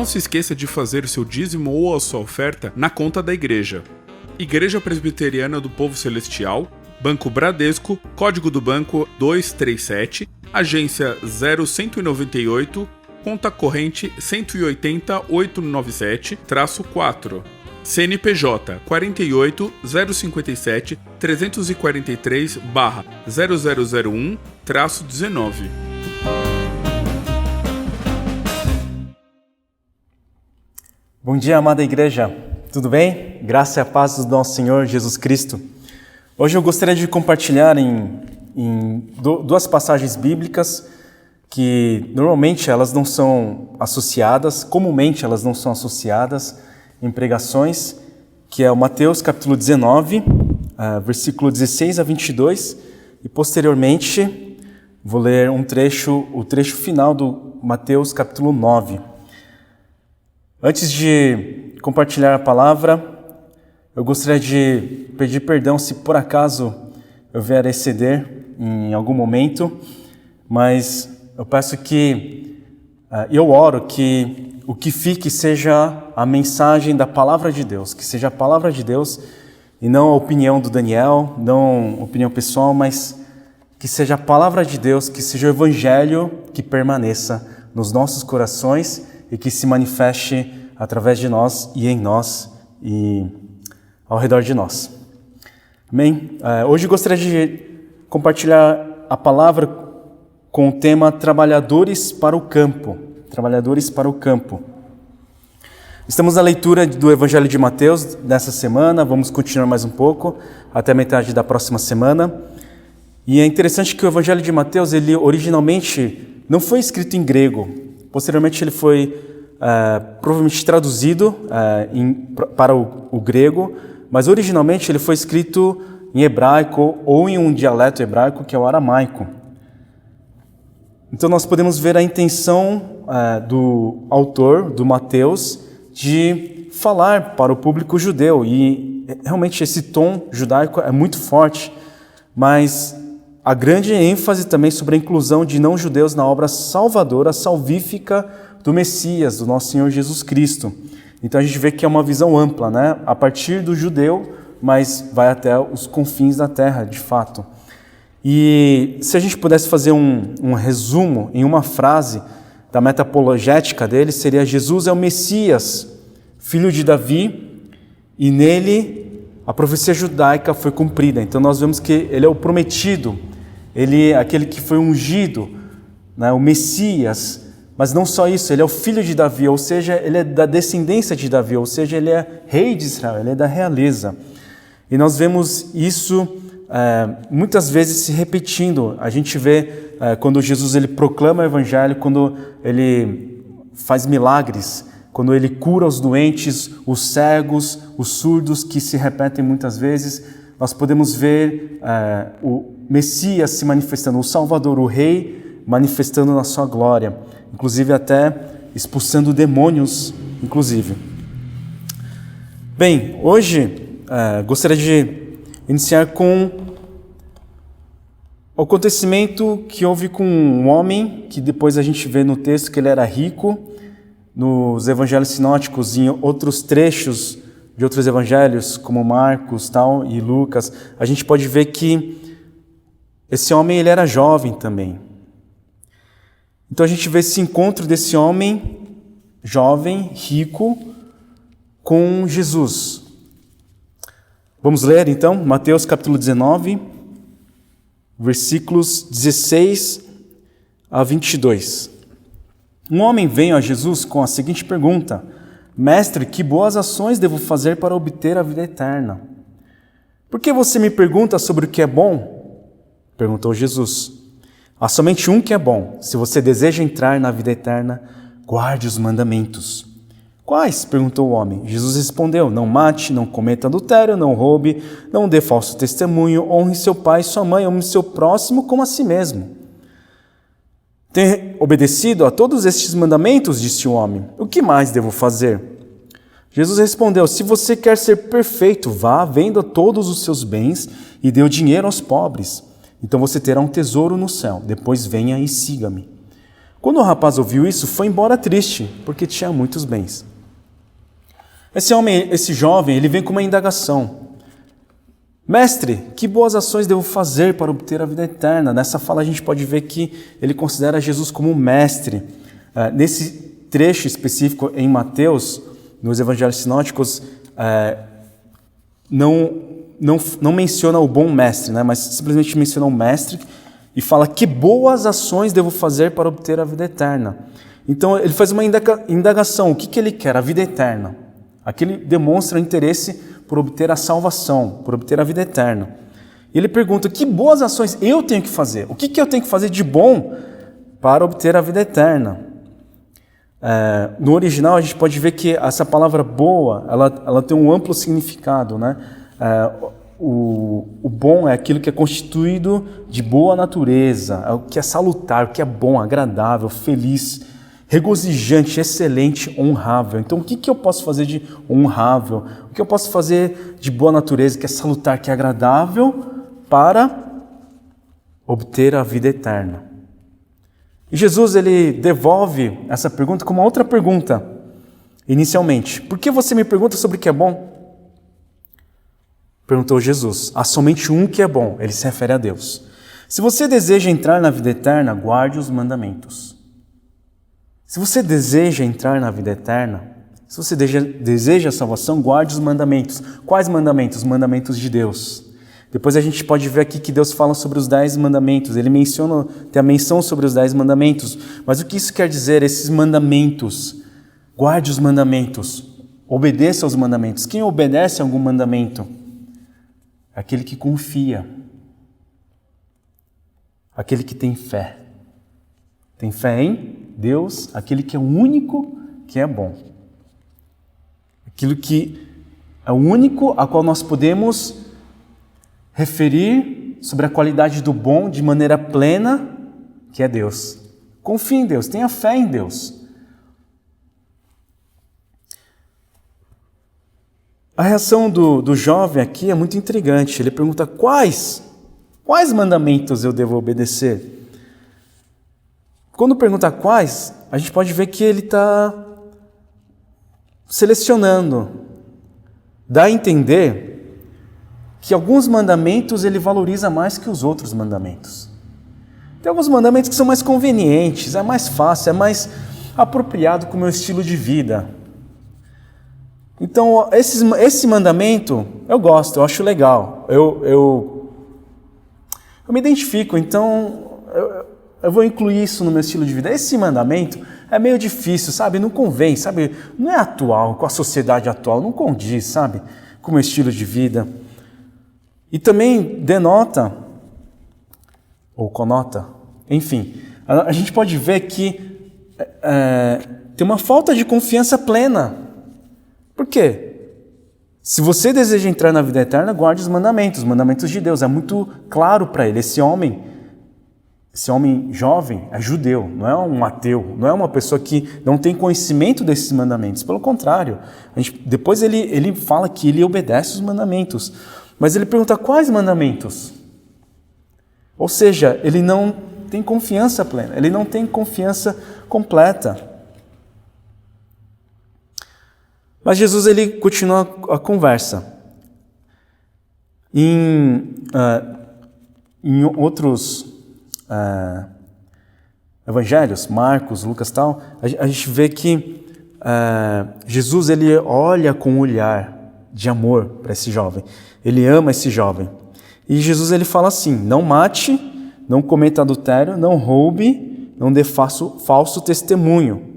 Não se esqueça de fazer seu dízimo ou a sua oferta na conta da igreja. Igreja Presbiteriana do Povo Celestial, Banco Bradesco, código do banco 237, agência 0198, conta corrente 180.897-4, CNPJ 48.057.343/0001-19. Bom dia, amada igreja. Tudo bem? Graça e a paz do nosso Senhor Jesus Cristo. Hoje eu gostaria de compartilhar em duas passagens bíblicas que normalmente elas não são associadas, comumente elas não são associadas em pregações, que é o Mateus capítulo 19, versículo 16 a 22, e posteriormente vou ler o trecho final do Mateus capítulo 9. Antes de compartilhar a palavra, eu gostaria de pedir perdão se por acaso eu vier a exceder em algum momento, mas eu peço eu oro que o que fique seja a mensagem da palavra de Deus, que seja a palavra de Deus e não a opinião do Daniel, não a opinião pessoal, mas que seja a palavra de Deus, que seja o evangelho que permaneça nos nossos corações e que se manifeste através de nós e em nós e ao redor de nós. Amém? Hoje eu gostaria de compartilhar a palavra com o tema Trabalhadores para o Campo. Trabalhadores para o Campo. Estamos na leitura do Evangelho de Mateus dessa semana, vamos continuar mais um pouco, até a metade da próxima semana. E é interessante que o Evangelho de Mateus, ele originalmente não foi escrito em grego, posteriormente ele foi provavelmente traduzido para o grego, mas originalmente ele foi escrito em hebraico ou em um dialeto hebraico que é o aramaico. Então nós podemos ver a intenção do autor, do Mateus, de falar para o público judeu, e realmente esse tom judaico é muito forte, mas a grande ênfase também sobre a inclusão de não-judeus na obra salvadora, salvífica do Messias, do nosso Senhor Jesus Cristo. Então a gente vê que é uma visão ampla, né? A partir do judeu, mas vai até os confins da terra, de fato. E se a gente pudesse fazer um resumo em uma frase da meta-apologética dele, seria: Jesus é o Messias, filho de Davi, e nele a profecia judaica foi cumprida. Então nós vemos que ele é o prometido, ele é aquele que foi ungido, né? O Messias. Mas não só isso, ele é o filho de Davi, ou seja, ele é da descendência de Davi, ou seja, ele é rei de Israel, ele é da realeza. E nós vemos isso muitas vezes se repetindo. A gente vê quando Jesus ele proclama o evangelho, quando ele faz milagres, quando ele cura os doentes, os cegos, os surdos, que se repetem muitas vezes. Nós podemos ver o Messias se manifestando, o Salvador, o Rei, manifestando na sua glória, inclusive até expulsando demônios, inclusive. Bem, hoje gostaria de iniciar com o acontecimento que houve com um homem, que depois a gente vê no texto que ele era rico. Nos evangelhos sinóticos, em outros trechos de outros evangelhos, como Marcos e Lucas, a gente pode ver que esse homem ele era jovem também. Então a gente vê esse encontro desse homem jovem, rico, com Jesus. Vamos ler então Mateus capítulo 19, versículos 16 a 22. Um homem veio a Jesus com a seguinte pergunta: Mestre, que boas ações devo fazer para obter a vida eterna? Por que você me pergunta sobre o que é bom? Perguntou Jesus. Há somente um que é bom. Se você deseja entrar na vida eterna, guarde os mandamentos. Quais? Perguntou o homem. Jesus respondeu: não mate, não cometa adultério, não roube, não dê falso testemunho, honre seu pai e sua mãe, ame seu próximo como a si mesmo. Tenho obedecido a todos estes mandamentos, disse o homem. O que mais devo fazer? Jesus respondeu: se você quer ser perfeito, vá, venda todos os seus bens e dê o dinheiro aos pobres. Então você terá um tesouro no céu. Depois venha e siga-me. Quando o rapaz ouviu isso, foi embora triste, porque tinha muitos bens. Esse jovem, ele vem com uma indagação. Mestre, que boas ações devo fazer para obter a vida eterna? Nessa fala a gente pode ver que ele considera Jesus como mestre. Nesse trecho específico em Mateus, nos evangelhos sinóticos, não menciona o bom mestre, né? Mas simplesmente menciona o mestre e fala que boas ações devo fazer para obter a vida eterna. Então ele faz uma indagação, o que ele quer? A vida eterna. Aqui ele demonstra interesse por obter a salvação, por obter a vida eterna. E ele pergunta, que boas ações eu tenho que fazer? O que eu tenho que fazer de bom para obter a vida eterna? No original a gente pode ver que essa palavra boa, ela tem um amplo significado, né? O bom é aquilo que é constituído de boa natureza, é o que é salutar, o que é bom, agradável, feliz, regozijante, excelente, honrável. Então, o que eu posso fazer de honrável? O que eu posso fazer de boa natureza, que é salutar, que é agradável, para obter a vida eterna? E Jesus, ele devolve essa pergunta com uma outra pergunta, inicialmente. Por que você me pergunta sobre o que é bom? Perguntou Jesus. Há somente um que é bom, ele se refere a Deus. Se você deseja entrar na vida eterna, guarde os mandamentos. Se você deseja entrar na vida eterna, se você deseja a salvação, guarde os mandamentos. Quais mandamentos? Os mandamentos de Deus. Depois a gente pode ver aqui que Deus fala sobre os 10 mandamentos. Ele tem a menção sobre os 10 mandamentos. Mas o que isso quer dizer? Esses mandamentos. Guarde os mandamentos. Obedeça aos mandamentos. Quem obedece a algum mandamento? Aquele que confia. Aquele que tem fé. Tem fé em Deus, aquele que é o único que é bom. Aquilo que é o único a qual nós podemos referir sobre a qualidade do bom de maneira plena, que é Deus. Confie em Deus, tenha fé em Deus. A reação do jovem aqui é muito intrigante. Ele pergunta, quais mandamentos eu devo obedecer? Quando pergunta quais, a gente pode ver que ele está selecionando. Dá a entender que alguns mandamentos ele valoriza mais que os outros mandamentos. Tem alguns mandamentos que são mais convenientes, é mais fácil, é mais apropriado com o meu estilo de vida. Então, esse mandamento eu gosto, eu acho legal, eu me identifico, então eu vou incluir isso no meu estilo de vida. Esse mandamento é meio difícil, sabe? Não convém, sabe? Não é atual, com a sociedade atual, não condiz, sabe? Com o meu estilo de vida. E também denota, ou conota, enfim, a gente pode ver que tem uma falta de confiança plena. Por quê? Se você deseja entrar na vida eterna, guarde os mandamentos de Deus. É muito claro para ele. Esse homem jovem é judeu, não é um ateu, não é uma pessoa que não tem conhecimento desses mandamentos. Pelo contrário, depois ele fala que ele obedece os mandamentos. Mas ele pergunta quais mandamentos? Ou seja, ele não tem confiança plena, ele não tem confiança completa. Mas Jesus ele continua a conversa. Em outros evangelhos, Marcos, Lucas e tal, a gente vê que Jesus ele olha com um olhar de amor para esse jovem. Ele ama esse jovem. E Jesus ele fala assim, não mate, não cometa adultério, não roube, não dê falso testemunho.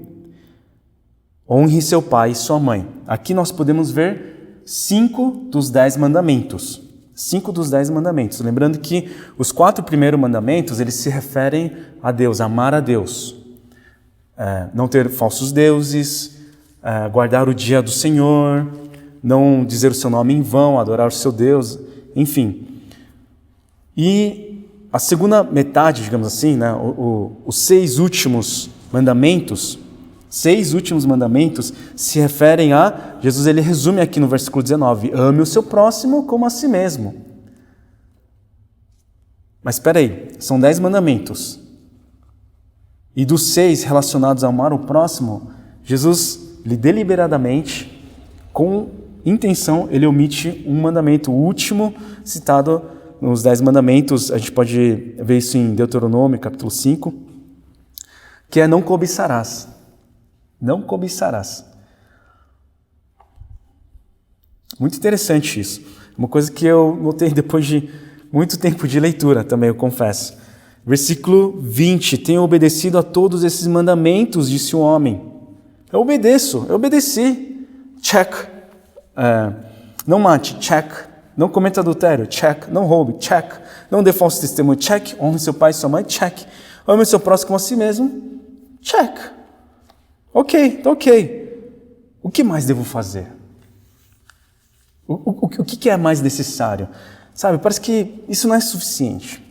Honre seu pai e sua mãe. Aqui nós podemos ver 5 dos 10 mandamentos. 5 dos 10 mandamentos. Lembrando que os 4 primeiros mandamentos, eles se referem a Deus, amar a Deus. Não ter falsos deuses, guardar o dia do Senhor, não dizer o seu nome em vão, adorar o seu Deus, enfim. E a segunda metade, digamos assim, né, os 6 últimos mandamentos, 6 últimos mandamentos se referem a, Jesus ele resume aqui no versículo 19, ame o seu próximo como a si mesmo. Mas espera aí, são 10 mandamentos. E dos 6 relacionados a amar o próximo, Jesus, deliberadamente, com intenção, ele omite um mandamento, o último citado nos 10 mandamentos. A gente pode ver isso em Deuteronômio, capítulo 5, que é não cobiçarás. Não cobiçarás. Muito interessante isso. Uma coisa que eu notei depois de muito tempo de leitura também, eu confesso. Versículo 20. Tenho obedecido a todos esses mandamentos, disse o homem. Eu obedeci. Check. Não mate, check. Não cometa adultério, check. Não roube, check. Não dê falso testemunho, check. Honre seu pai e sua mãe, check. Ame o seu próximo como a si mesmo, check. Ok. O que mais devo fazer? O que é mais necessário? Sabe, parece que isso não é suficiente.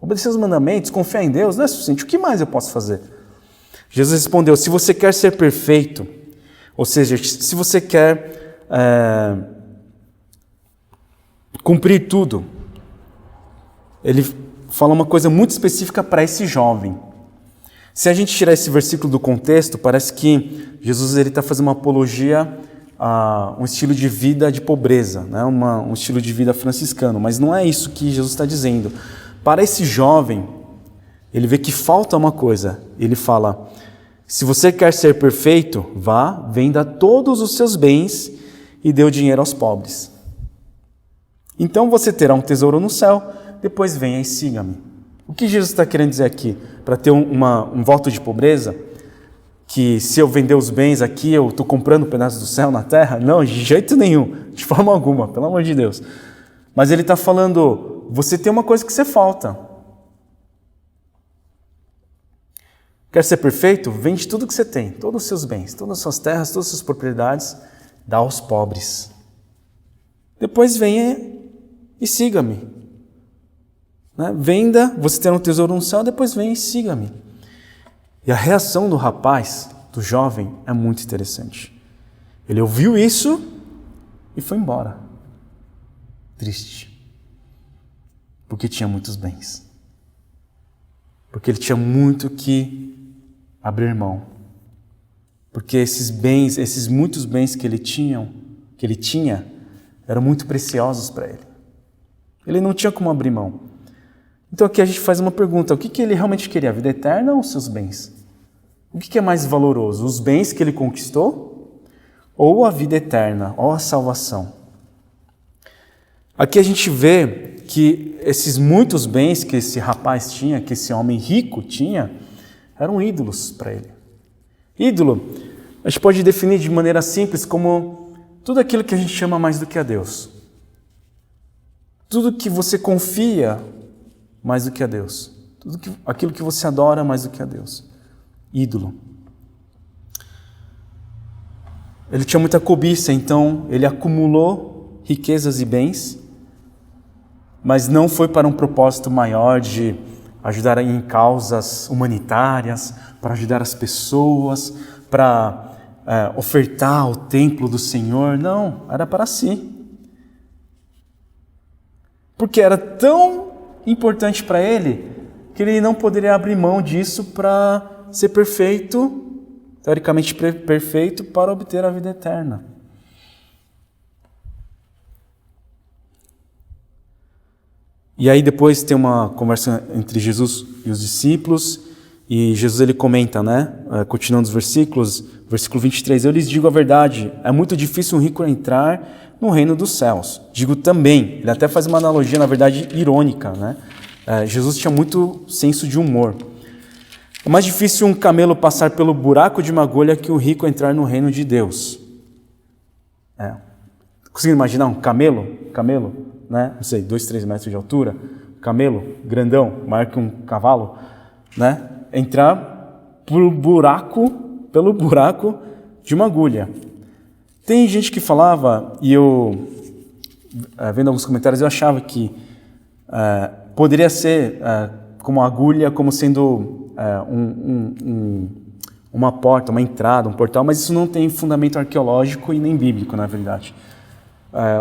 Obedecer os mandamentos, confiar em Deus não é suficiente. O que mais eu posso fazer? Jesus respondeu, se você quer ser perfeito, ou seja, se você quer cumprir tudo, ele fala uma coisa muito específica para esse jovem. Se a gente tirar esse versículo do contexto, parece que Jesus está fazendo uma apologia a um estilo de vida de pobreza, né? Um estilo de vida franciscano, mas não é isso que Jesus está dizendo. Para esse jovem, ele vê que falta uma coisa. Ele fala, se você quer ser perfeito, vá, venda todos os seus bens e dê o dinheiro aos pobres. Então você terá um tesouro no céu, depois venha e siga-me. O que Jesus está querendo dizer aqui? Para ter um voto de pobreza? Que se eu vender os bens aqui, eu estou comprando um pedaço do céu na terra? Não, de jeito nenhum, de forma alguma, pelo amor de Deus. Mas ele está falando, você tem uma coisa que você falta. Quer ser perfeito? Vende tudo que você tem, todos os seus bens, todas as suas terras, todas as suas propriedades, dá aos pobres. Depois venha e siga-me. Né? Venda, você terá um tesouro no céu, depois venha e siga-me. E a reação do rapaz, do jovem, é muito interessante. Ele ouviu isso e foi embora. Triste. Porque tinha muitos bens. Porque ele tinha muito que abrir mão. Porque esses bens, esses muitos bens que ele tinha, eram muito preciosos para ele. Ele não tinha como abrir mão. Então aqui a gente faz uma pergunta, o que ele realmente queria? A vida eterna ou os seus bens? O que é mais valoroso? Os bens que ele conquistou ou a vida eterna, ou a salvação? Aqui a gente vê que esses muitos bens que esse rapaz tinha, que esse homem rico tinha, eram ídolos para ele. Ídolo, a gente pode definir de maneira simples como tudo aquilo que a gente chama mais do que a Deus. Tudo que você confia mais do que a Deus. Aquilo que você adora mais do que a Deus. Ídolo. Ele tinha muita cobiça, então ele acumulou riquezas e bens, mas não foi para um propósito maior de ajudar em causas humanitárias, para ajudar as pessoas, para ofertar ao templo do Senhor. Não, era para si. Porque era tão importante para ele que ele não poderia abrir mão disso para ser perfeito, teoricamente perfeito, para obter a vida eterna. E aí depois tem uma conversa entre Jesus e os discípulos, e Jesus ele comenta, né, continuando os versículos, versículo 23, eu lhes digo a verdade, é muito difícil um rico entrar no reino dos céus. Digo também, ele até faz uma analogia, na verdade, irônica, né? Jesus tinha muito senso de humor. É mais difícil um camelo passar pelo buraco de uma agulha que um rico entrar no reino de Deus. Conseguindo imaginar um camelo, né? Não sei, 2, 3 metros de altura, camelo, grandão, maior que um cavalo, né? Entrar pelo buraco de uma agulha. Tem gente que falava, e eu, vendo alguns comentários, eu achava que poderia ser como agulha, como sendo uma porta, uma entrada, um portal, mas isso não tem fundamento arqueológico e nem bíblico, na verdade.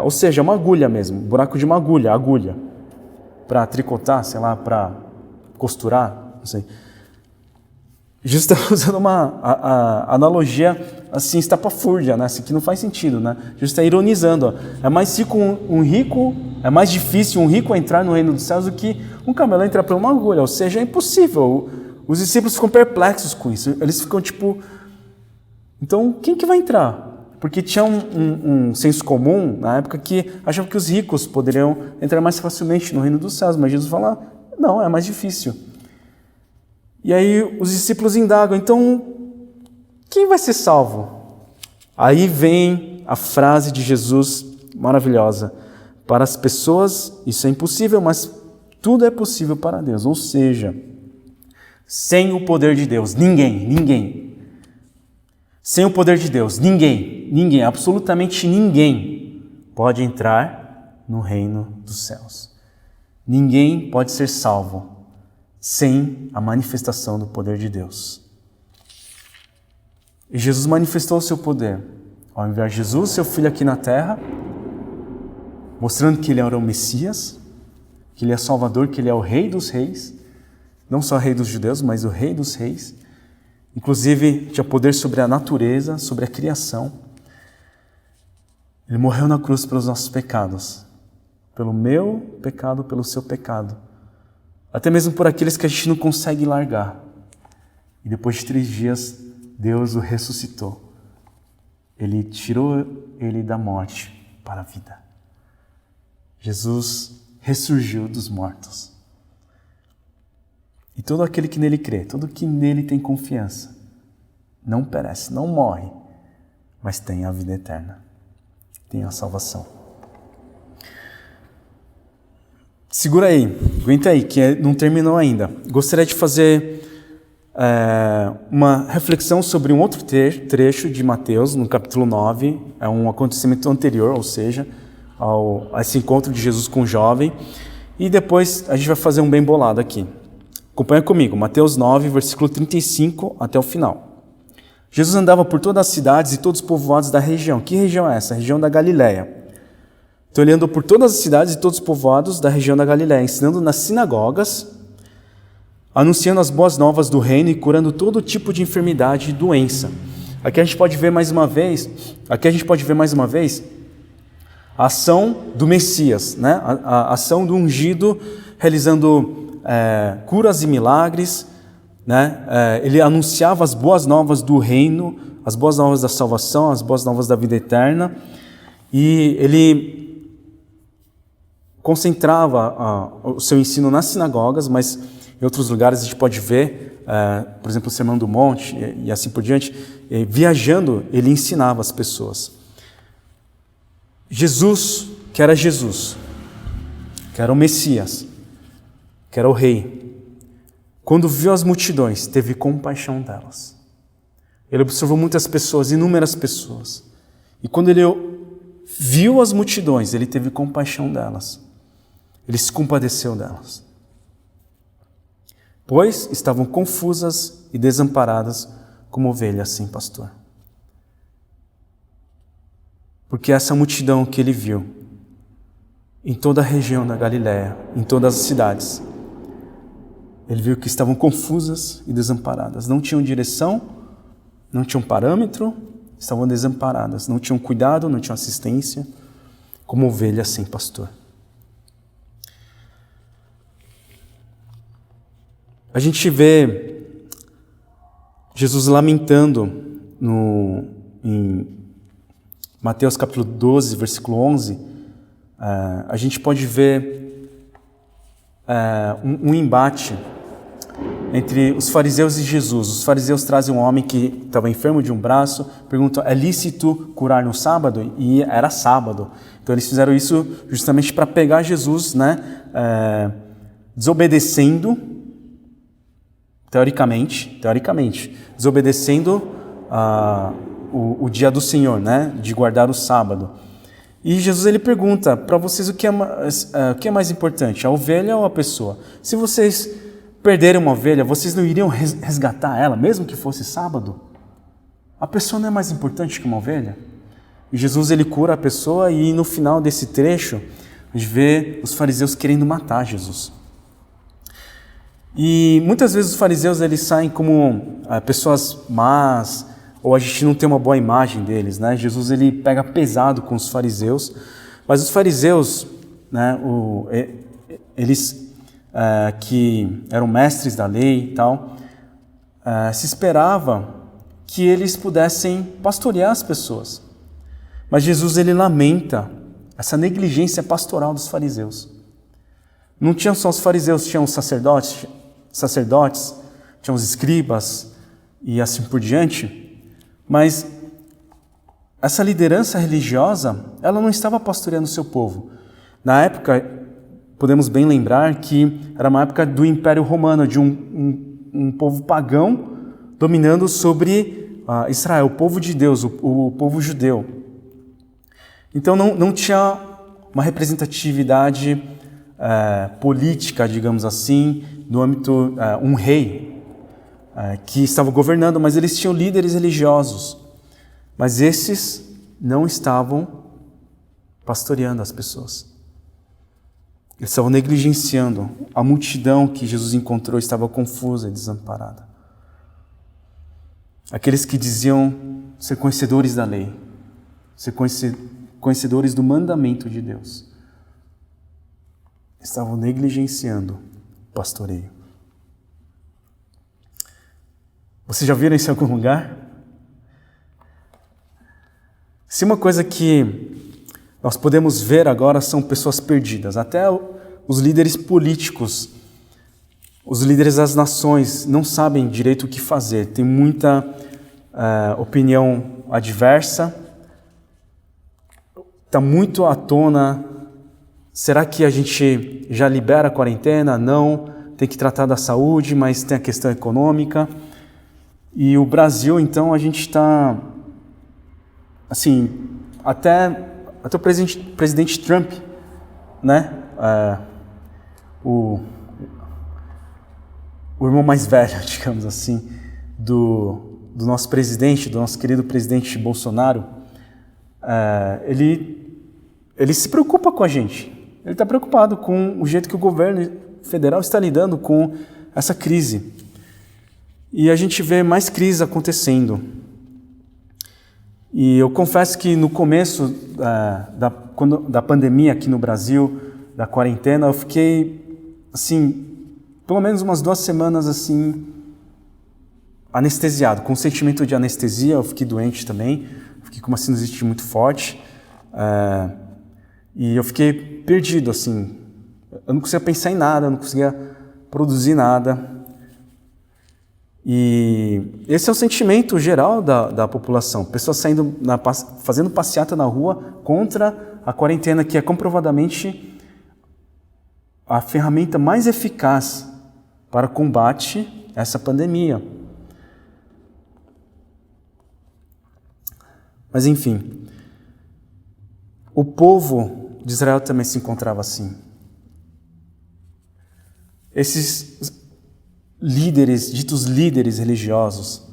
Ou seja, é uma agulha mesmo, buraco de uma agulha, para tricotar, sei lá, para costurar, não sei. Jesus está usando uma analogia assim, estapafúrdia, né? Assim, que não faz sentido, né? Jesus está ironizando. Ó. É mais difícil um rico entrar no reino dos céus do que um camelo entrar por uma agulha. Ou seja, é impossível. Os discípulos ficam perplexos com isso. Eles ficam tipo, então quem que vai entrar? Porque tinha um senso comum na época que achava que os ricos poderiam entrar mais facilmente no reino dos céus. Mas Jesus fala, não, é mais difícil. E aí os discípulos indagam, então, quem vai ser salvo? Aí vem a frase de Jesus maravilhosa. Para as pessoas isso é impossível, mas tudo é possível para Deus. Ou seja, sem o poder de Deus, ninguém. Sem o poder de Deus, ninguém, absolutamente ninguém pode entrar no reino dos céus. Ninguém pode ser salvo sem a manifestação do poder de Deus. E Jesus manifestou o seu poder ao enviar Jesus, seu Filho, aqui na terra, mostrando que Ele era o Messias, que Ele é Salvador, que Ele é o Rei dos Reis, não só o Rei dos Judeus, mas o Rei dos Reis. Inclusive, tinha poder sobre a natureza, sobre a criação. Ele morreu na cruz pelos nossos pecados, pelo meu pecado, pelo seu pecado. Até mesmo por aqueles que a gente não consegue largar. E depois de 3 dias, Deus o ressuscitou. Ele tirou ele da morte para a vida. Jesus ressurgiu dos mortos. E todo aquele que nele crê, todo que nele tem confiança, não perece, não morre, mas tem a vida eterna, tem a salvação. Segura aí, aguenta aí, que não terminou ainda. Gostaria de fazer uma reflexão sobre um outro trecho de Mateus, no capítulo 9. É um acontecimento anterior, ou seja, a esse encontro de Jesus com o jovem. E depois a gente vai fazer um bem bolado aqui. Acompanha comigo, Mateus 9, versículo 35 até o final. Jesus andava por todas as cidades e todos os povoados da região. Que região é essa? A região da Galileia. Então ele andou por todas as cidades e todos os povoados da região da Galileia, ensinando nas sinagogas, anunciando as boas novas do reino e curando todo tipo de enfermidade e doença. Aqui a gente pode ver mais uma vez a ação do Messias, né? A ação do ungido realizando curas e milagres, né? Ele anunciava as boas novas do reino, as boas novas da salvação, as boas novas da vida eterna, e ele concentrava o seu ensino nas sinagogas, mas em outros lugares a gente pode ver, por exemplo, o Sermão do Monte e assim por diante, viajando, ele ensinava as pessoas. Jesus, que era o Messias, que era o Rei, quando viu as multidões, teve compaixão delas. Ele observou muitas pessoas, inúmeras pessoas, e quando ele viu as multidões, ele teve compaixão delas. Ele se compadeceu delas, pois estavam confusas e desamparadas como ovelhas sem pastor. Porque essa multidão que ele viu em toda a região da Galileia, em todas as cidades, ele viu que estavam confusas e desamparadas, não tinham direção, não tinham parâmetro, estavam desamparadas, não tinham cuidado, não tinham assistência, como ovelhas sem pastor. A gente vê Jesus lamentando em Mateus capítulo 12, versículo 11, a gente pode ver um embate entre os fariseus e Jesus. Os fariseus trazem um homem que estava enfermo de um braço, perguntam, é lícito curar no sábado? E era sábado. Então eles fizeram isso justamente para pegar Jesus, né, desobedecendo, teoricamente, desobedecendo o dia do Senhor, né, de guardar o sábado. E Jesus ele pergunta para vocês o que é mais importante, a ovelha ou a pessoa? Se vocês perderem uma ovelha, vocês não iriam resgatar ela, mesmo que fosse sábado? A pessoa não é mais importante que uma ovelha? E Jesus ele cura a pessoa e no final desse trecho a gente vê os fariseus querendo matar Jesus. E muitas vezes os fariseus eles saem como pessoas más, ou a gente não tem uma boa imagem deles, né? Jesus ele pega pesado com os fariseus, mas os fariseus, né, eles que eram mestres da lei e tal, se esperava que eles pudessem pastorear as pessoas. Mas Jesus ele lamenta essa negligência pastoral dos fariseus. Não tinham só os fariseus, tinham os sacerdotes, tinham os escribas e assim por diante, mas essa liderança religiosa, ela não estava pastoreando o seu povo. Na época, podemos bem lembrar que era uma época do Império Romano, de um povo pagão dominando sobre Israel, o povo de Deus, o povo judeu. Então não tinha uma representatividade política, digamos assim, no âmbito um rei que estava governando, mas eles tinham líderes religiosos. Mas esses não estavam pastoreando as pessoas. Eles estavam negligenciando. A multidão que Jesus encontrou estava confusa e desamparada. Aqueles que diziam ser conhecedores da lei, ser conhecedores do mandamento de Deus, estavam negligenciando o pastoreio. Vocês já viram isso em algum lugar? Se uma coisa que nós podemos ver agora são pessoas perdidas, até os líderes políticos, os líderes das nações não sabem direito o que fazer, tem muita opinião adversa, está muito à tona. Será que a gente já libera a quarentena? Não, tem que tratar da saúde, mas tem a questão econômica. E o Brasil, então, a gente está, assim, até o presidente Trump, né? O irmão mais velho, digamos assim, do nosso presidente, do nosso querido presidente Bolsonaro, ele se preocupa com a gente. Ele está preocupado com o jeito que o governo federal está lidando com essa crise. E a gente vê mais crises acontecendo. E eu confesso que no começo da pandemia aqui no Brasil, da quarentena, eu fiquei, assim, pelo menos umas 2 semanas, assim, anestesiado, com um sentimento de anestesia. Eu fiquei doente também, fiquei com uma sinusite muito forte. E eu fiquei perdido, assim. Eu não conseguia pensar em nada, eu não conseguia produzir nada. E esse é o sentimento geral da população. Pessoas saindo, fazendo passeata na rua contra a quarentena, que é comprovadamente a ferramenta mais eficaz para combate a essa pandemia. Mas enfim, o povo de Israel também se encontrava assim. Esses líderes, ditos líderes religiosos,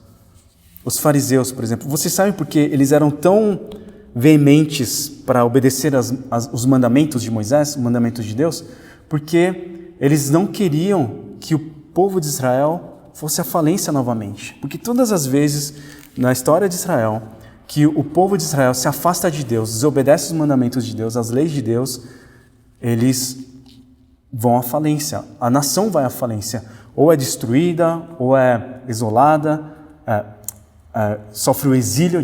os fariseus, por exemplo, vocês sabem por que eles eram tão veementes para obedecer os mandamentos de Moisés, os mandamentos de Deus? Porque eles não queriam que o povo de Israel fosse à falência novamente. Porque todas as vezes na história de Israel que o povo de Israel se afasta de Deus, desobedece os mandamentos de Deus, as leis de Deus, eles vão à falência. A nação vai à falência. Ou é destruída, ou é isolada, sofre o exílio,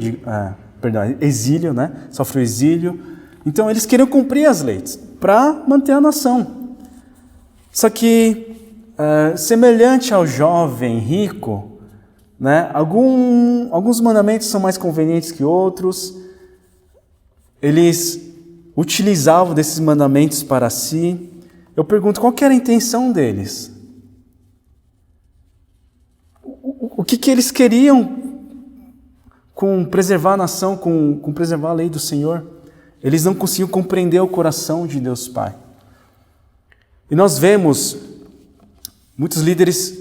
exílio, né? Sofre o exílio. Então eles queriam cumprir as leis para manter a nação. Só que, semelhante ao jovem rico, né? Alguns mandamentos são mais convenientes que outros. Eles utilizavam desses mandamentos para si. Eu pergunto, qual que era a intenção deles? O que eles queriam com preservar a nação, com preservar a lei do Senhor? Eles não conseguiam compreender o coração de Deus Pai. E nós vemos muitos líderes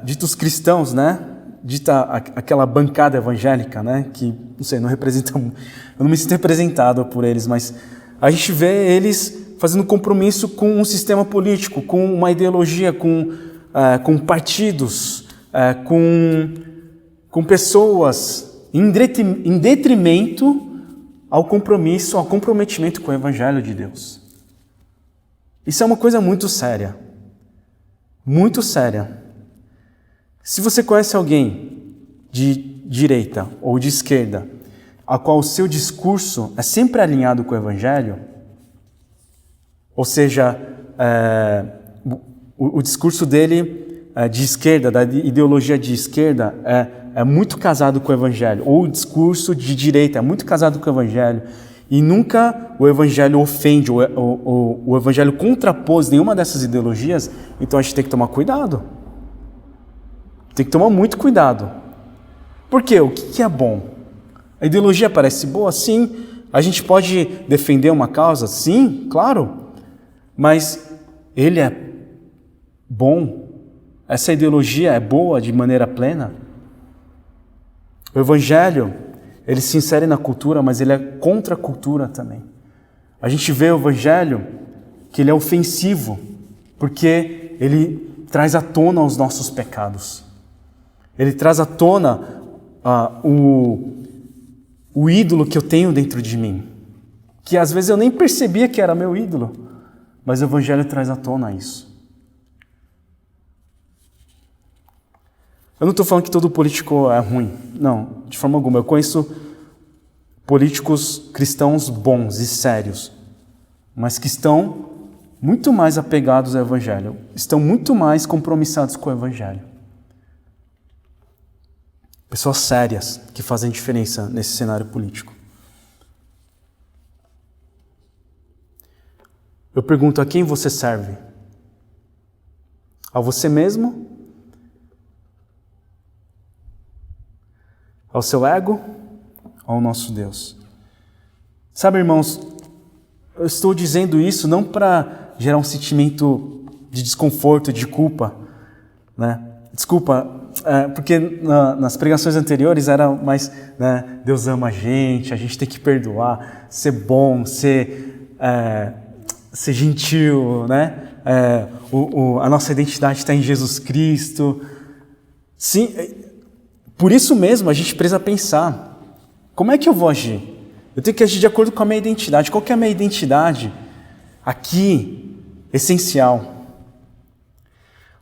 ditos cristãos, né? Dita aquela bancada evangélica, né? Que, não sei, não representa, eu não me sinto representado por eles, mas a gente vê eles fazendo compromisso com um sistema político, com uma ideologia, com partidos, com pessoas, em detrimento ao compromisso, ao comprometimento com o Evangelho de Deus. Isso é uma coisa muito séria. Muito séria. Se você conhece alguém de direita ou de esquerda, a qual o seu discurso é sempre alinhado com o Evangelho, ou seja, o discurso dele de esquerda, da ideologia de esquerda, é muito casado com o Evangelho, ou o discurso de direita é muito casado com o Evangelho, e nunca o Evangelho ofende, o Evangelho contrapôs nenhuma dessas ideologias, então a gente tem que tomar cuidado. Tem que tomar muito cuidado. Por quê? O que é bom? A ideologia parece boa? Sim. A gente pode defender uma causa? Sim, claro. Mas ele é bom? Essa ideologia é boa de maneira plena? O Evangelho, ele se insere na cultura, mas ele é contra a cultura também. A gente vê o Evangelho que ele é ofensivo, porque ele traz à tona os nossos pecados. Ele traz à tona o ídolo que eu tenho dentro de mim, que às vezes eu nem percebia que era meu ídolo, mas o Evangelho traz à tona isso. Eu não estou falando que todo político é ruim, não, de forma alguma. Eu conheço políticos cristãos bons e sérios, mas que estão muito mais apegados ao Evangelho, estão muito mais compromissados com o Evangelho. Pessoas sérias que fazem diferença nesse cenário político. Eu pergunto, a quem você serve? A você mesmo? Ao seu ego? Ao nosso Deus? Sabe, irmãos, eu estou dizendo isso não para gerar um sentimento de desconforto, de culpa, né? Desculpa, porque nas pregações anteriores era mais, né, Deus ama a gente tem que perdoar, ser bom, ser gentil, né? A nossa identidade está em Jesus Cristo. Sim, por isso mesmo a gente precisa pensar, como é que eu vou agir? Eu tenho que agir de acordo com a minha identidade. Qual que é a minha identidade? Aqui, essencial.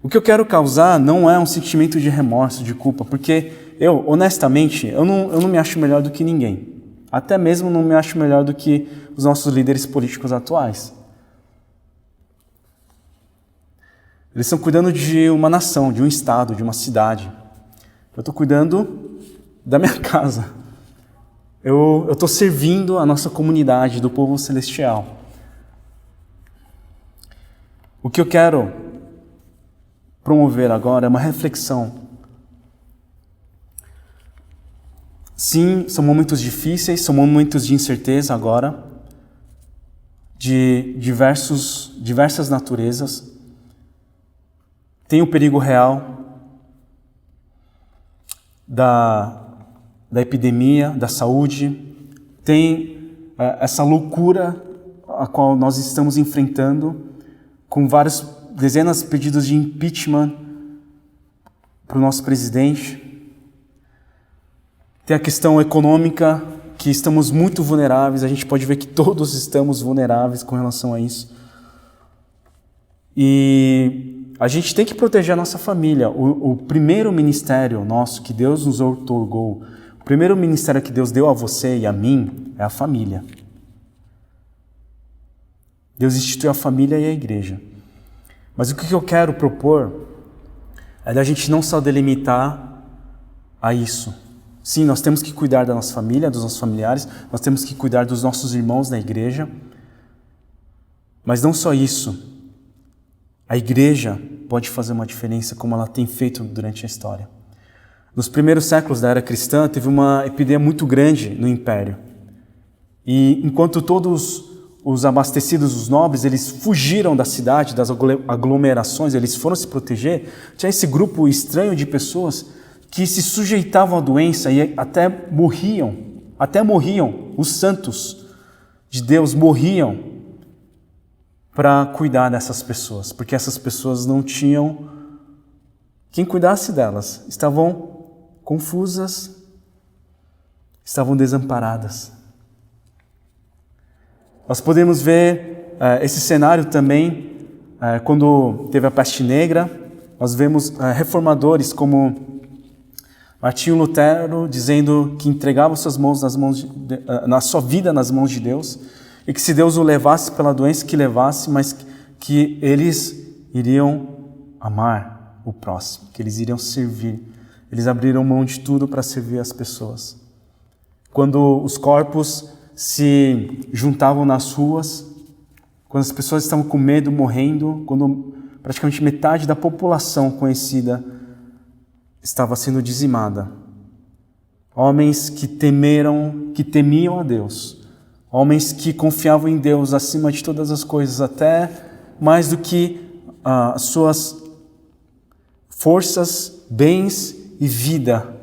O que eu quero causar não é um sentimento de remorso, de culpa, porque eu, honestamente, eu não me acho melhor do que ninguém. Até mesmo não me acho melhor do que os nossos líderes políticos atuais. Eles estão cuidando de uma nação, de um estado, de uma cidade. Eu estou cuidando da minha casa. Eu estou servindo a nossa comunidade do povo celestial. O que eu quero promover agora é uma reflexão. Sim, são momentos difíceis, são momentos de incerteza agora, de diversas naturezas. Tem o perigo real da epidemia, da saúde, tem essa loucura a qual nós estamos enfrentando, com dezenas de pedidos de impeachment para o nosso presidente. Tem a questão econômica, que estamos muito vulneráveis, a gente pode ver que todos estamos vulneráveis com relação a isso. E a gente tem que proteger a nossa família. O primeiro ministério nosso que Deus nos outorgou, o primeiro ministério que Deus deu a você e a mim é a família. Deus instituiu a família e a igreja. Mas o que eu quero propor é da gente não só delimitar a isso. Sim, nós temos que cuidar da nossa família, dos nossos familiares, nós temos que cuidar dos nossos irmãos na igreja. Mas não só isso. A igreja pode fazer uma diferença como ela tem feito durante a história. Nos primeiros séculos da era cristã, teve uma epidemia muito grande no império. E enquanto todos os abastecidos, os nobres, eles fugiram da cidade, das aglomerações, eles foram se proteger, tinha esse grupo estranho de pessoas que se sujeitavam à doença e até morriam, os santos de Deus morriam para cuidar dessas pessoas, porque essas pessoas não tinham quem cuidasse delas, estavam confusas, estavam desamparadas. Nós podemos ver esse cenário também quando teve a peste negra. Nós vemos reformadores como Martinho Lutero dizendo que entregava suas mãos na sua vida nas mãos de Deus, e que se Deus o levasse pela doença que levasse, mas que eles iriam amar o próximo, que eles iriam servir. Eles abriram mão de tudo para servir as pessoas. Quando os corpos se juntavam nas ruas, quando as pessoas estavam com medo, morrendo, quando praticamente metade da população conhecida estava sendo dizimada. Homens que temiam a Deus, homens que confiavam em Deus acima de todas as coisas, até mais do que as suas forças, bens e vida.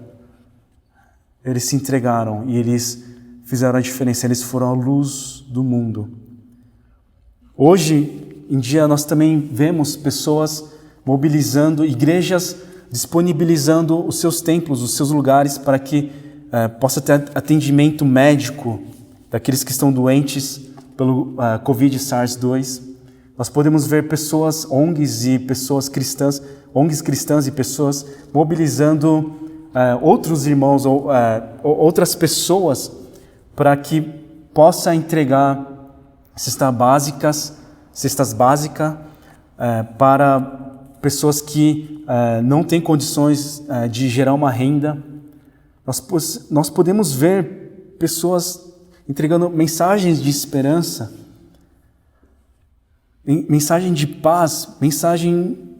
Eles se entregaram e eles fizeram a diferença, eles foram a luz do mundo. Hoje em dia nós também vemos pessoas mobilizando, igrejas disponibilizando os seus templos, os seus lugares para que possa ter atendimento médico daqueles que estão doentes pelo Covid SARS-2. Nós podemos ver pessoas, ONGs e pessoas cristãs, ONGs cristãs e pessoas mobilizando outros irmãos ou outras pessoas para que possa entregar cestas básicas para pessoas que não têm condições de gerar uma renda. Nós podemos ver pessoas entregando mensagens de esperança, mensagem de paz, mensagem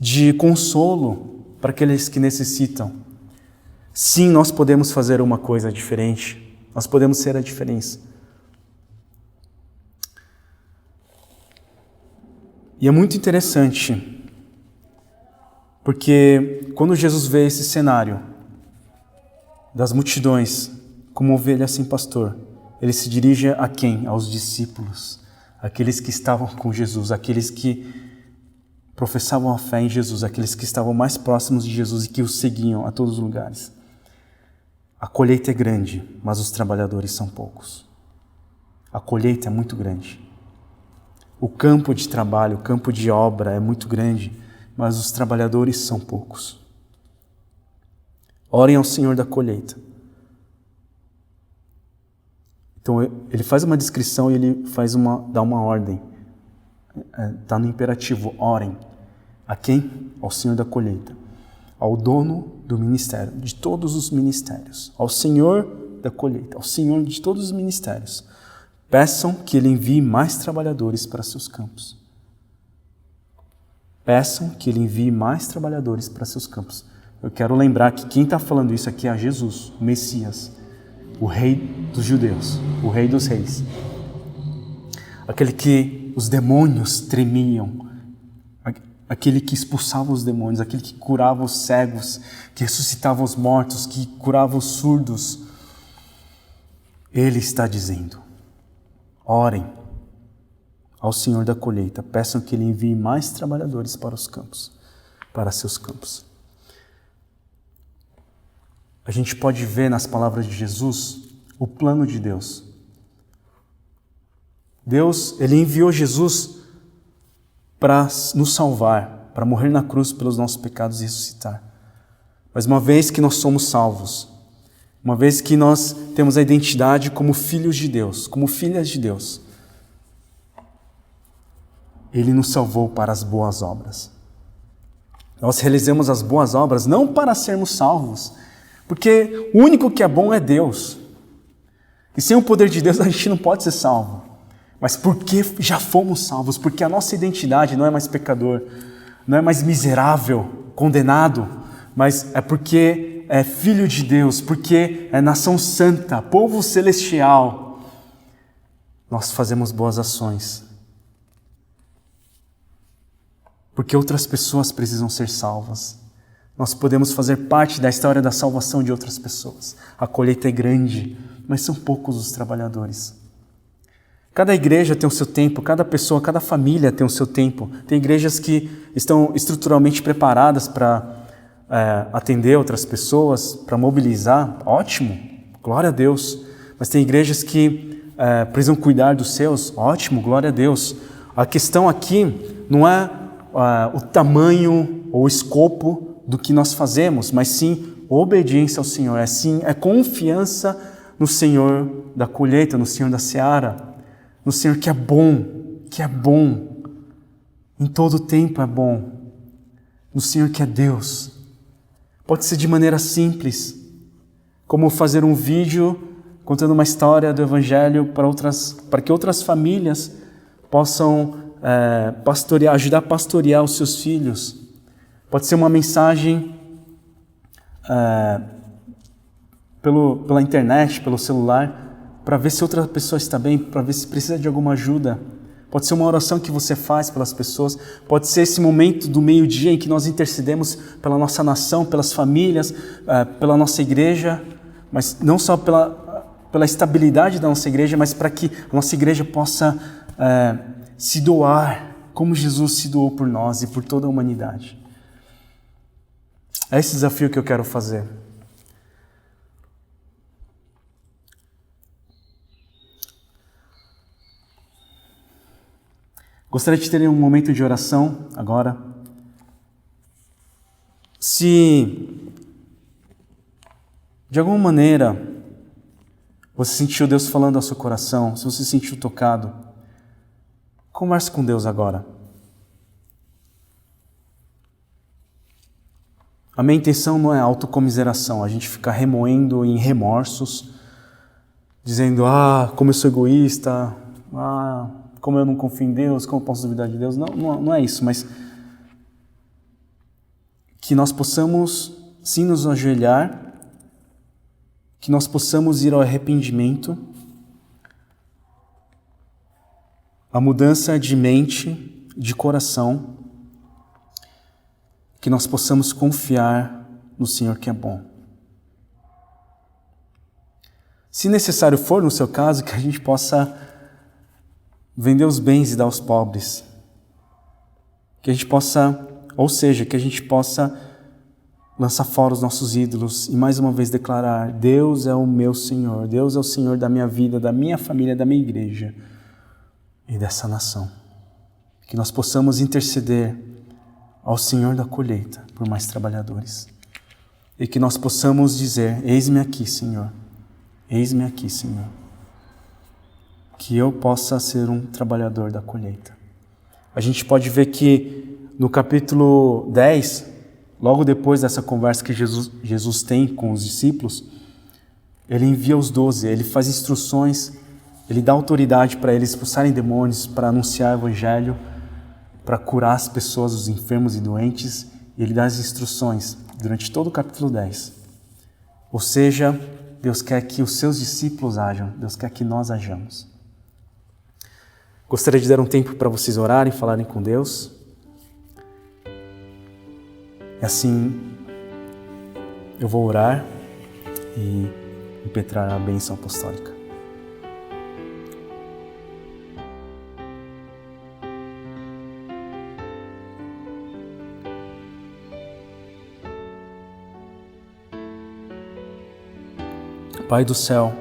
de consolo para aqueles que necessitam. Sim, nós podemos fazer uma coisa diferente. Nós podemos ser a diferença. E é muito interessante, porque quando Jesus vê esse cenário das multidões como ovelha sem pastor, ele se dirige a quem? Aos discípulos, aqueles que estavam com Jesus, aqueles que professavam a fé em Jesus, aqueles que estavam mais próximos de Jesus e que o seguiam a todos os lugares. A colheita é grande, mas os trabalhadores são poucos. A colheita é muito grande. O campo de trabalho, o campo de obra é muito grande, mas os trabalhadores são poucos. Orem ao Senhor da colheita. Então ele faz uma descrição e ele dá uma ordem. Está no imperativo, orem. A quem? Ao Senhor da colheita. Ao dono do ministério, de todos os ministérios. Ao Senhor da colheita, ao Senhor de todos os ministérios. Peçam que Ele envie mais trabalhadores para seus campos. Peçam que Ele envie mais trabalhadores para seus campos. Eu quero lembrar que quem está falando isso aqui é Jesus, o Messias, o Rei dos Judeus, o Rei dos Reis. Aquele que os demônios tremiam, aquele que expulsava os demônios, aquele que curava os cegos, que ressuscitava os mortos, que curava os surdos. Ele está dizendo: orem ao Senhor da colheita, peçam que Ele envie mais trabalhadores para os campos, para seus campos. A gente pode ver nas palavras de Jesus o plano de Deus. Deus, Ele enviou Jesus para nos salvar, para morrer na cruz pelos nossos pecados e ressuscitar. Mas uma vez que nós somos salvos, uma vez que nós temos a identidade como filhos de Deus, como filhas de Deus, Ele nos salvou para as boas obras. Nós realizamos as boas obras não para sermos salvos, porque o único que é bom é Deus. E sem o poder de Deus a gente não pode ser salvo. Mas porque já fomos salvos, porque a nossa identidade não é mais pecador, não é mais miserável, condenado, mas é porque é filho de Deus, porque é nação santa, povo celestial. Nós fazemos boas ações. Porque outras pessoas precisam ser salvas. Nós podemos fazer parte da história da salvação de outras pessoas. A colheita é grande, mas são poucos os trabalhadores. Cada igreja tem o seu tempo, cada pessoa, cada família tem o seu tempo. Tem igrejas que estão estruturalmente preparadas para atender outras pessoas, para mobilizar. Ótimo, glória a Deus. Mas tem igrejas que precisam cuidar dos seus. Ótimo, glória a Deus. A questão aqui não é o tamanho ou o escopo do que nós fazemos, mas sim obediência ao Senhor. É confiança no Senhor da colheita, no Senhor da seara. No Senhor que é bom, em todo tempo é bom, no Senhor que é Deus. Pode ser de maneira simples, como fazer um vídeo contando uma história do Evangelho para que outras famílias possam ajudar a pastorear os seus filhos. Pode ser uma mensagem pela internet, pelo celular, para ver se outra pessoa está bem, para ver se precisa de alguma ajuda. Pode ser uma oração que você faz pelas pessoas, pode ser esse momento do meio-dia em que nós intercedemos pela nossa nação, pelas famílias, pela nossa igreja, mas não só pela estabilidade da nossa igreja, mas para que a nossa igreja possa se doar, como Jesus se doou por nós e por toda a humanidade. É esse desafio que eu quero fazer. Gostaria de ter um momento de oração agora. Se de alguma maneira você sentiu Deus falando ao seu coração, se você se sentiu tocado, converse com Deus agora. A minha intenção não é autocomiseração, a gente ficar remoendo em remorsos, dizendo, como eu sou egoísta, como eu não confio em Deus, como eu posso duvidar de Deus. Não é isso, mas que nós possamos sim nos ajoelhar, que nós possamos ir ao arrependimento, a mudança de mente, de coração, que nós possamos confiar no Senhor que é bom. Se necessário for, no seu caso, que a gente possa vender os bens e dar aos pobres. Que a gente possa lançar fora os nossos ídolos e mais uma vez declarar: Deus é o meu Senhor, Deus é o Senhor da minha vida, da minha família, da minha igreja e dessa nação. Que nós possamos interceder ao Senhor da colheita por mais trabalhadores. E que nós possamos dizer: eis-me aqui, Senhor, eis-me aqui, Senhor. Que eu possa ser um trabalhador da colheita. A gente pode ver que no capítulo 10, logo depois dessa conversa que Jesus tem com os discípulos, ele envia os 12, ele faz instruções, ele dá autoridade para eles expulsarem demônios, para anunciar o Evangelho, para curar as pessoas, os enfermos e doentes, e ele dá as instruções durante todo o capítulo 10. Ou seja, Deus quer que os seus discípulos ajam, Deus quer que nós ajamos. Gostaria de dar um tempo para vocês orarem, falarem com Deus. E assim, eu vou orar e impetrar a bênção apostólica. Pai do céu,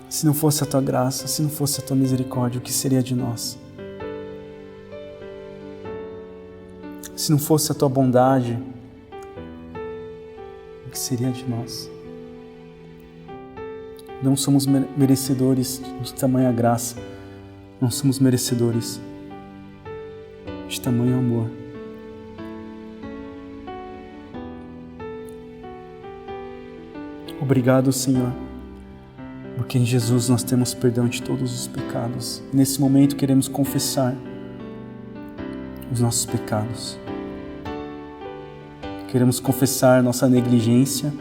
se não fosse a Tua graça, se não fosse a Tua misericórdia, o que seria de nós? Se não fosse a Tua bondade, o que seria de nós? Não somos merecedores de tamanha graça, não somos merecedores de tamanho amor. Obrigado, Senhor, porque em Jesus nós temos perdão de todos os pecados. E nesse momento queremos confessar os nossos pecados. Queremos confessar nossa negligência,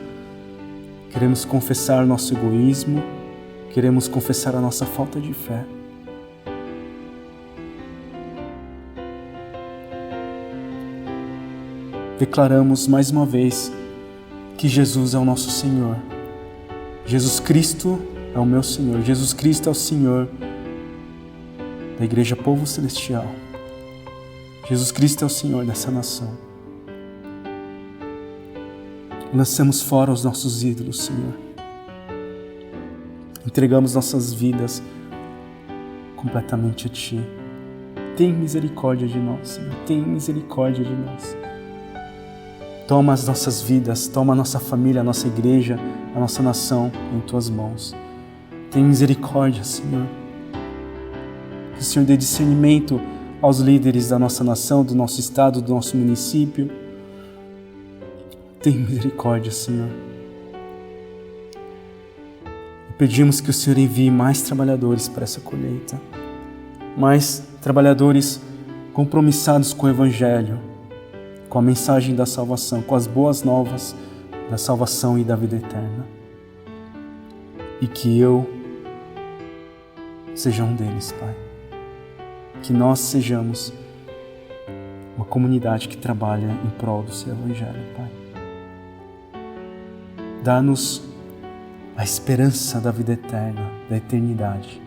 queremos confessar nosso egoísmo, queremos confessar a nossa falta de fé. Declaramos mais uma vez que Jesus é o nosso Senhor. Jesus Cristo é o meu Senhor. Jesus Cristo é o Senhor da Igreja Povo Celestial. Jesus Cristo é o Senhor dessa nação. Lancemos fora os nossos ídolos, Senhor. Entregamos nossas vidas completamente a Ti. Tem misericórdia de nós, Senhor. Tem misericórdia de nós. Toma as nossas vidas, toma a nossa família, a nossa igreja, a nossa nação em Tuas mãos. Tem misericórdia, Senhor. Que o Senhor dê discernimento aos líderes da nossa nação, do nosso estado, do nosso município. Tem misericórdia, Senhor. E pedimos que o Senhor envie mais trabalhadores para essa colheita. Mais trabalhadores compromissados com o Evangelho, com a mensagem da salvação, com as boas novas da salvação e da vida eterna. E que eu seja um deles, Pai. Que nós sejamos uma comunidade que trabalha em prol do Seu Evangelho, Pai. Dá-nos a esperança da vida eterna, da eternidade.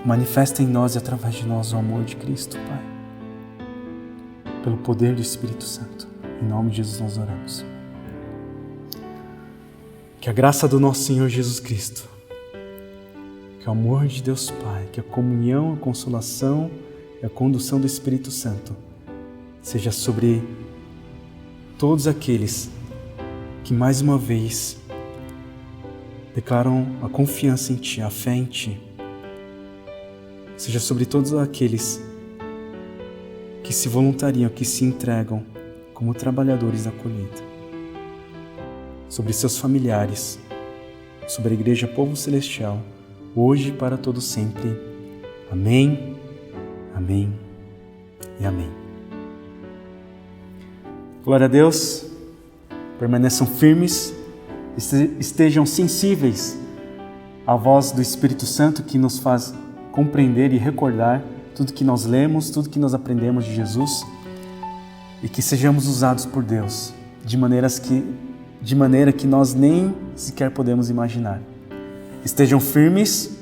Manifesta em nós e através de nós o amor de Cristo, Pai. Pelo poder do Espírito Santo. Em nome de Jesus nós oramos. Que a graça do nosso Senhor Jesus Cristo, que o amor de Deus Pai, que a comunhão, a consolação e a condução do Espírito Santo seja sobre todos aqueles que mais uma vez declaram a confiança em Ti, a fé em Ti. Seja sobre todos aqueles que se voluntariam, que se entregam como trabalhadores da colheita. Sobre seus familiares, sobre a Igreja Povo Celestial, hoje e para todo sempre. Amém, amém e amém. Glória a Deus. Permaneçam firmes, estejam sensíveis à voz do Espírito Santo que nos faz compreender e recordar tudo que nós lemos, tudo que nós aprendemos de Jesus, e que sejamos usados por Deus de maneira que nós nem sequer podemos imaginar. Estejam firmes,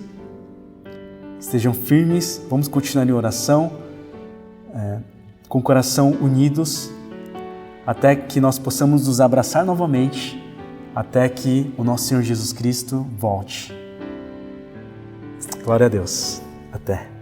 vamos continuar em oração, com o coração unidos, até que nós possamos nos abraçar novamente, até que o nosso Senhor Jesus Cristo volte. Glória a Deus. Até.